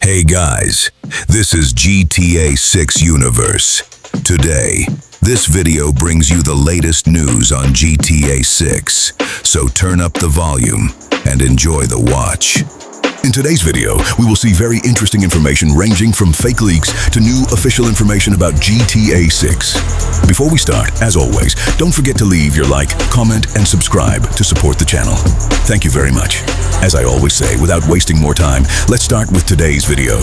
Hey guys, this is GTA 6 Universe. Today, this video brings you the latest news on GTA 6, so turn up the volume and enjoy the watch. In today's video, we will see very interesting information ranging from fake leaks to new official information about GTA 6. Before we start, as always, don't forget to leave your like, comment, and subscribe to support the channel. Thank you very much. As I always say, without wasting more time, let's start with today's video.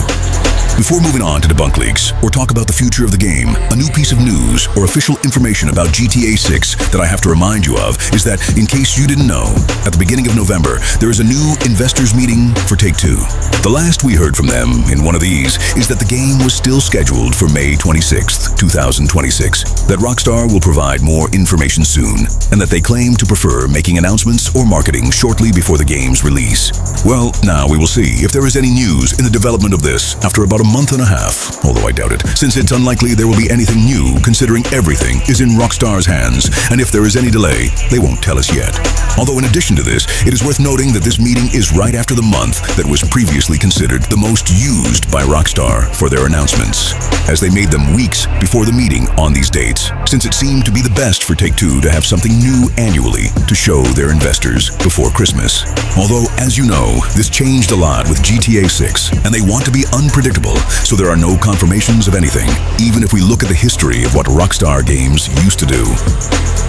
Before moving on to debunk leaks or talk about the future of the game, a new piece of news or official information about GTA 6 that I have to remind you of is that, in case you didn't know, at the beginning of November, there is a new investors meeting for Take-Two. The last we heard from them in one of these is that the game was still scheduled for May 26th, 2026, that Rockstar will provide more information soon, and that they claim to prefer making announcements or marketing shortly before the game's release. Well, now we will see if there is any news in the development of this after about a month and a half, although I doubt it, since it's unlikely there will be anything new considering everything is in Rockstar's hands, and if there is any delay, they won't tell us yet. Although in addition to this, it is worth noting that this meeting is right after the month that was previously considered the most used by Rockstar for their announcements, as they made them weeks before the meeting on these dates, since it seemed to be the best for Take-Two to have something new annually to show their investors before Christmas. Although, as you know, this changed a lot with GTA 6, and they want to be unpredictable, so there are no confirmations of anything, even if we look at the history of what Rockstar games used to do.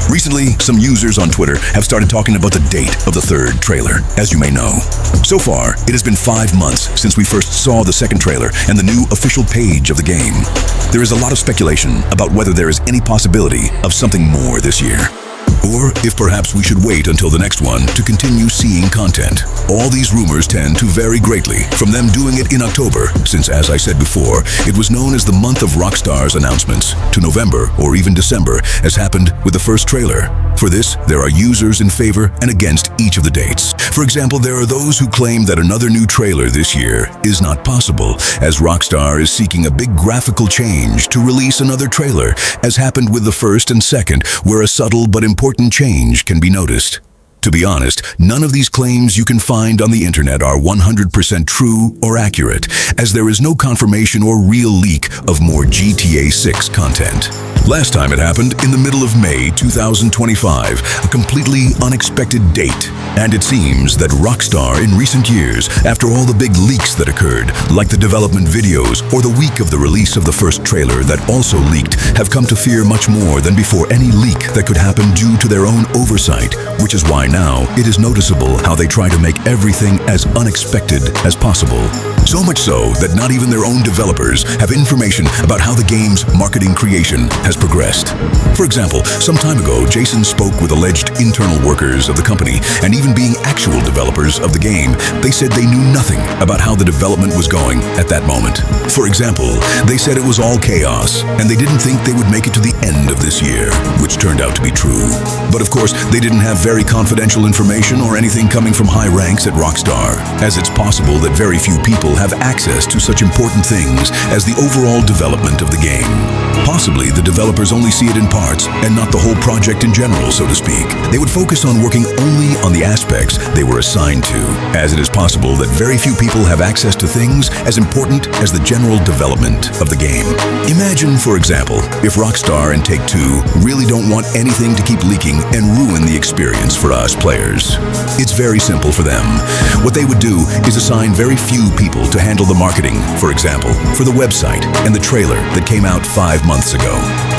Recently, some users on Twitter have started talking about the date of the third trailer, as you may know. So far, it has been 5 months since we first saw the second trailer and the new official page of the game. There is a lot of speculation about whether there is any possibility of something more this year, or if perhaps we should wait until the next one to continue seeing content. All these rumors tend to vary greatly from them doing it in October, since, as I said before, it was known as the month of Rockstar's announcements, to November or even December, as happened with the first trailer. For this, there are users in favor and against each of the dates. For example, there are those who claim that another new trailer this year is not possible, as Rockstar is seeking a big graphical change to release another trailer, as happened with the first and second, where a subtle but important change can be noticed. To be honest, none of these claims you can find on the internet are 100% true or accurate, as there is no confirmation or real leak of more GTA 6 content. Last time it happened in the middle of May 2025, a completely unexpected date. And it seems that Rockstar in recent years, after all the big leaks that occurred, like the development videos or the week of the release of the first trailer that also leaked, have come to fear much more than before any leak that could happen due to their own oversight, which is why now it is noticeable how they try to make everything as unexpected as possible. So much so that not even their own developers have information about how the game's marketing creation has progressed. For example, some time ago, Jason spoke with alleged internal workers of the company, and even being actual developers of the game, they said they knew nothing about how the development was going at that moment. For example, they said it was all chaos, and they didn't think they would make it to the end of this year, which turned out to be true. But of course, they didn't have very confidential information or anything coming from high ranks at Rockstar, as it's possible that very few people have access to such important things as the overall development of the game. Possibly the developers only see it in parts and not the whole project in general, so to speak. They would focus on working only on the aspects they were assigned to, as it is possible that very few people have access to things as important as the general development of the game. Imagine, for example, if Rockstar and Take-Two really don't want anything to keep leaking and ruin the experience for us players. It's very simple for them. What they would do is assign very few people to handle the marketing, for example, for the website and the trailer that came out 5 months ago.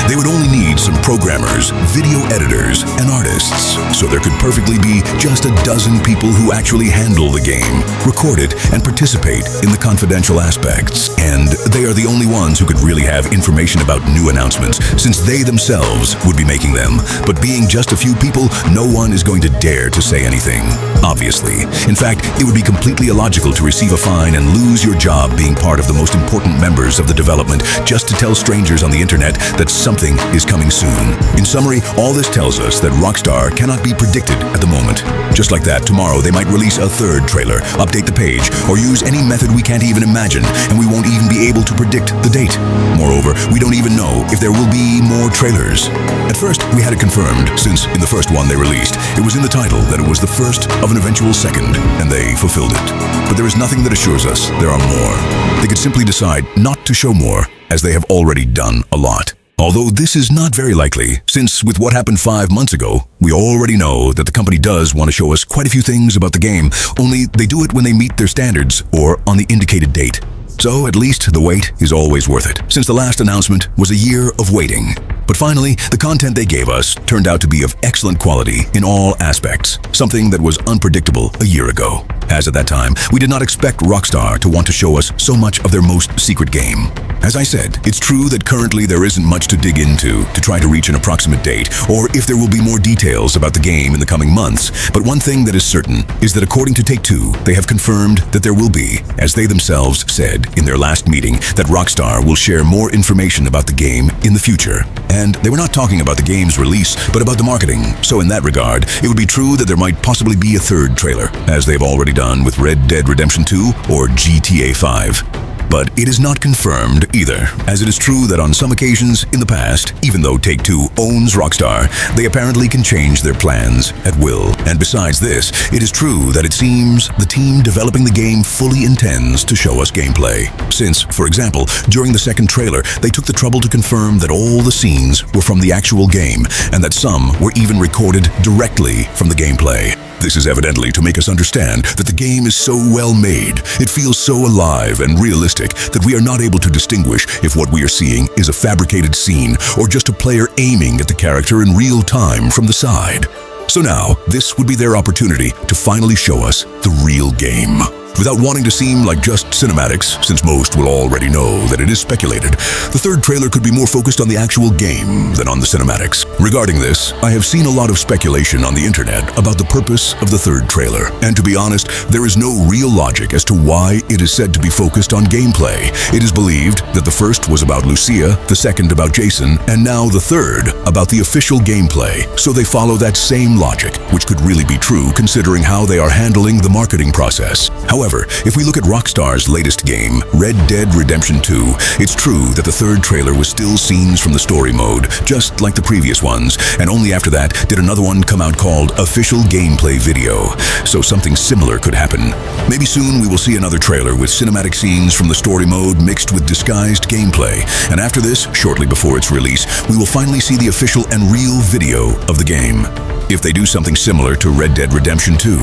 They would only need some programmers, video editors, and artists, so there could perfectly be just a dozen people who actually handle the game, record it, and participate in the confidential aspects. And they are the only ones who could really have information about new announcements, since they themselves would be making them. But being just a few people, no one is going to dare to say anything, obviously. In fact, it would be completely illogical to receive a fine and lose your job being part of the most important members of the development just to tell strangers on the internet that something something is coming soon. In summary, all this tells us that Rockstar cannot be predicted at the moment. Just like that, tomorrow they might release a third trailer, update the page, or use any method we can't even imagine, and we won't even be able to predict the date. Moreover, we don't even know if there will be more trailers. At first, we had it confirmed, since in the first one they released, it was in the title that it was the first of an eventual second, and they fulfilled it. But there is nothing that assures us there are more. They could simply decide not to show more, as they have already done a lot. Although this is not very likely, since with what happened 5 months ago, we already know that the company does want to show us quite a few things about the game, only they do it when they meet their standards or on the indicated date. So at least the wait is always worth it, since the last announcement was a year of waiting. But finally, the content they gave us turned out to be of excellent quality in all aspects, something that was unpredictable a year ago. As at that time, we did not expect Rockstar to want to show us so much of their most secret game. As I said, it's true that currently there isn't much to dig into to try to reach an approximate date, or if there will be more details about the game in the coming months, but one thing that is certain is that according to Take-Two, they have confirmed that there will be, as they themselves said in their last meeting, that Rockstar will share more information about the game in the future. And they were not talking about the game's release, but about the marketing, so in that regard, it would be true that there might possibly be a third trailer, as they've already done with Red Dead Redemption 2 or GTA 5. But it is not confirmed either, as it is true that on some occasions in the past, even though Take-Two owns Rockstar, they apparently can change their plans at will. And besides this, it is true that it seems the team developing the game fully intends to show us gameplay. Since, for example, during the second trailer, they took the trouble to confirm that all the scenes were from the actual game, and that some were even recorded directly from the gameplay. This is evidently to make us understand that the game is so well made, it feels so alive and realistic that we are not able to distinguish if what we are seeing is a fabricated scene or just a player aiming at the character in real time from the side. So now, this would be their opportunity to finally show us the real game. Without wanting to seem like just cinematics, since most will already know that it is speculated, the third trailer could be more focused on the actual game than on the cinematics. Regarding this, I have seen a lot of speculation on the internet about the purpose of the third trailer, and to be honest, there is no real logic as to why it is said to be focused on gameplay. It is believed that the first was about Lucia, the second about Jason, and now the third about the official gameplay, so they follow that same logic, which could really be true considering how they are handling the marketing process. However, if we look at Rockstar's latest game, Red Dead Redemption 2, it's true that the third trailer was still scenes from the story mode, just like the previous ones, and only after that did another one come out called Official Gameplay Video. So something similar could happen. Maybe soon we will see another trailer with cinematic scenes from the story mode mixed with disguised gameplay, and after this, shortly before its release, we will finally see the official and real video of the game. If they do something similar to Red Dead Redemption 2.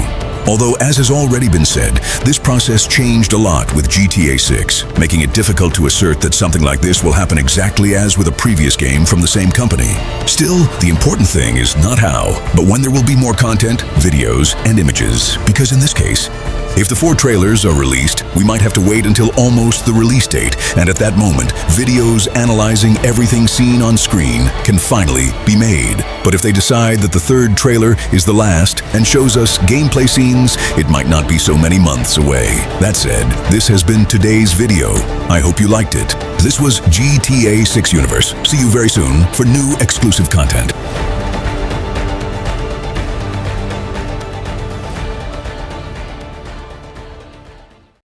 Although, as has already been said, this process changed a lot with GTA 6, making it difficult to assert that something like this will happen exactly as with a previous game from the same company. Still, the important thing is not how, but when there will be more content, videos, and images, because in this case, if the 4 trailers are released, we might have to wait until almost the release date, and at that moment, videos analyzing everything seen on screen can finally be made. But if they decide that the third trailer is the last and shows us gameplay scenes, it might not be so many months away. That said, this has been today's video. I hope you liked it. This was GTA 6 Universe. See you very soon for new exclusive content.